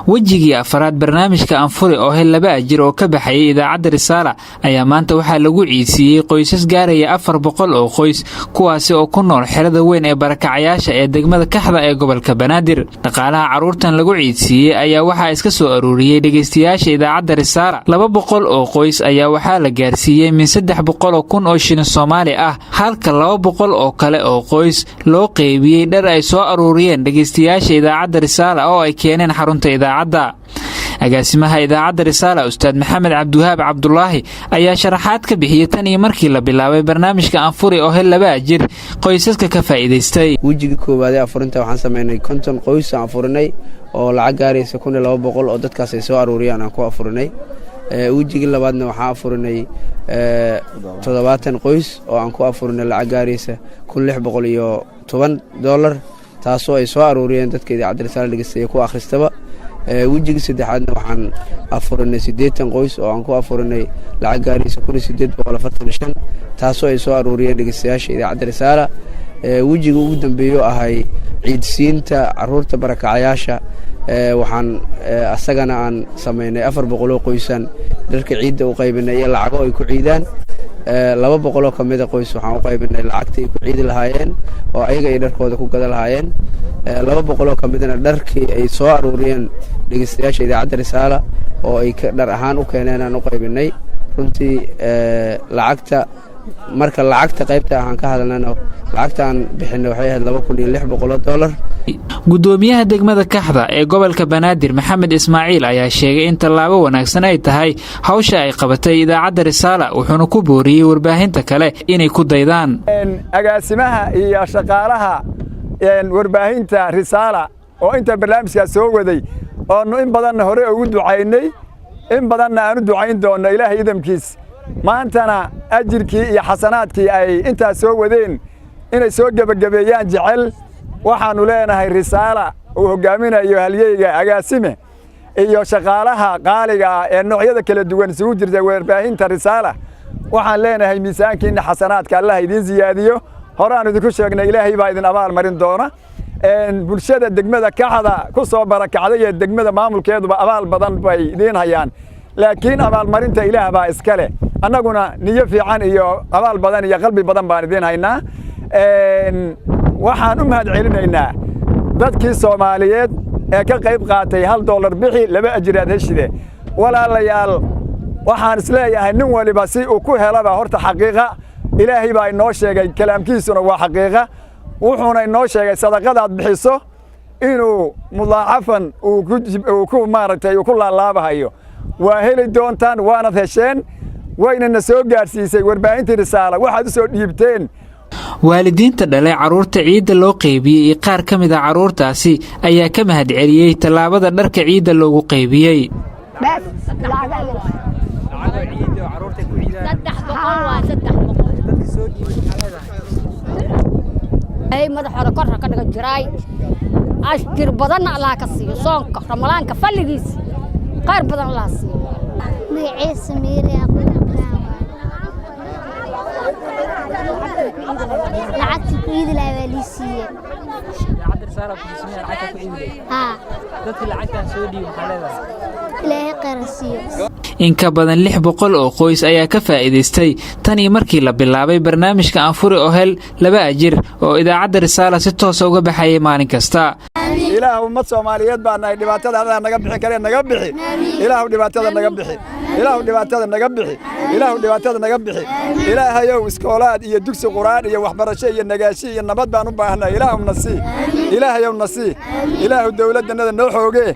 wejigii afraad barnaamijka Anfuri oo hel laba ajir oo ka baxay idaacadda Risaala ayaa maanta waxaa lagu ciidsiiyay qoysas gaaraya 400 oo qoys kuwaas oo ku nool xerada weyn ee barakacayaasha ee degmada Kaxda ee gobolka Banaadir. Dhaqaalaha caruurtan lagu ciidsiiyay ayaa waxaa iska soo aruuriyay dhageystayaasha idaacadda Risaala. 200 oo qoys ayaa waxaa la gaarsiiyay min 300,000 oo shilin Soomaali ah, halka 200 oo kale oo qoys loo qaybiyay dhar ay soo aruuriyeen dhageystayaasha idaacadda Risaala oo ay keeneen xarunta idaacadda. agaasimaha idaacadda Risaala Ustaad Maxamed Cabdiwahaab Cabdullaahi ayaa sharaxaad ka bixiyay tan iyo markii la bilaabay barnaamijka Anfuri oo hel laba ajir qoysaska ka faa'iideystay. Wejiga koowaad ee afurinta waxaan sameynay 50 qoys aan afurinay oo lacag gaaraysa 1200 oo dadkaas ay soo aruuriyaan aan ku afurinay. wejiga labaadna waxaan afurinay 70 qoys oo aan ku afurinay lacag gaaraysa $1610 taasoo ay soo aruuriyeen dadka idaacadda Risaala dhageystayaasha ku akhristaba. wejiga saddexaadna waxaan afurinay 80 qoys oo aan ku afurinay lacag gaaraysa $1845 taasoo ay soo aruuriyeen dhageystayaasha idaacadda Risaala. wejiga ugu dambeeyo ahay ciidsiinta caruurta barakacayaasha waxaan asagana aan sameynay 400 qoysan dadka ciidda u qaybinay iyo lacago ay ku ciidaan. 200 ka mid ah qoys waxaan u qaybinay lacagta ay ku ciidi lahaayeen oo ayaga ay dharkooda ku gada lahaayeen. 200 ka midna dharkii ay soo aruuriyeen dhageystayaasha idaacadda Risaala oo ay dhar ahaan u keeneen aan u qaybinay. runtii lacagta qaybta aan ka hadalnayna lacagta aan bixinay waxay ahayd $2600. gudoomiyaha degmada Kaxda ee gobolka Banaadir Maxamed Ismaaciil ayaa sheegay in tallaabo wanaagsan ay tahay hawsha ay qabatay idaacadda Risaala wuxuuna ku booriyay warbaahinta kale inay ku daydaan. agaasimaha iyo shaqaalaha warbaahinta Risaala oo inta barnaamijka soo waday oo in badan hore ugu ducaynay in badan aanu ducayn doona Ilaahay idamkiis maantana ajirkii iyo xasanaadkii ay inta soo wadeen inay soo gabagabeeyaan jecel waxaanu leenahay Risaala oo hogaaminayo halyeyga agaasime iyo shaqaalaha qaaliga ee noocyada kala duwan isugu jirta warbaahinta Risaala waxaan leenahay miisaankiina xasanaadka Allah idin ziyaadiyo horaan idinku sheegnay Ilaahay baa idin abaal marin doona. bulshada degmada Kaxda ku soo barakacday ee degmada maamulkeeduba abaal badan bay idin hayaan laakiin abaal marinta Ilaah baa iska leh annaguna niyo fiican iyo abaal badan iyo qalbi badan baan idin haynaa. waxaan u mahad celinaynaa dadkii Soomaaliyeed ee ka qayb qaatay $1 bixi laba ajiraad heshide. walaalayaal waxaan isleeyahay nin waliba si uu ku helaba horta xaqiiqa Ilaahay baa inoo sheegay kalaamkiisuna waa xaqiiqa wuxuuna inoo sheegay sadaqadaad bixiso inuu mudaacafan uu ku maaragtay ku laalaabahayo waa heli doontaan waanad hesheen wayna soo gaarsiisay warbaahinta Risaala waxaad soo dhiibteen. waalidiinta dhalay caruurta ciidda loo qaybiyay iyo qaar ka mid ah caruurtaasi ayaa ka mahad celiyay tallaabada dharka ciidda loogu qaybiyay. ay madaxooda korra ka dhiga jiray ashkir badan Allah ka siiyo soonka ramadaanka falligiis qaar badan Allah siiyo magacay Samiiriya lacagta ku iidi lahaa liisiye idaacadda Risaala ku sameeyay lacagta ku iidi dadkii lacagtan soo dhiibay xaalada Ilaahay qarasiyo. in ka badan 600 oo qoys ayaa ka faa'iideystay tan iyo markii la bilaabay barnaamijka Anfuri oo hel laba ajir oo idaacadda Risaala si toos ah uga baxay maalin kasta. Ilaahu ummad Soomaaliyeed baan dhibaatada naga bixin kareen naga bixi. Ilaahu dhibaatada naga bixi. Ilaahu dhibaatada naga bixi. Ilaahu dhibaatada naga bixi. Ilaahayow iskoolaad iyo dugsi quraan iyo waxbarasho iyo nagaashi iyo nabad baan u baahnaa. Ilaahu nasi. Ilaahayow nasi. Ilaahu dawladdanada noo xoogee.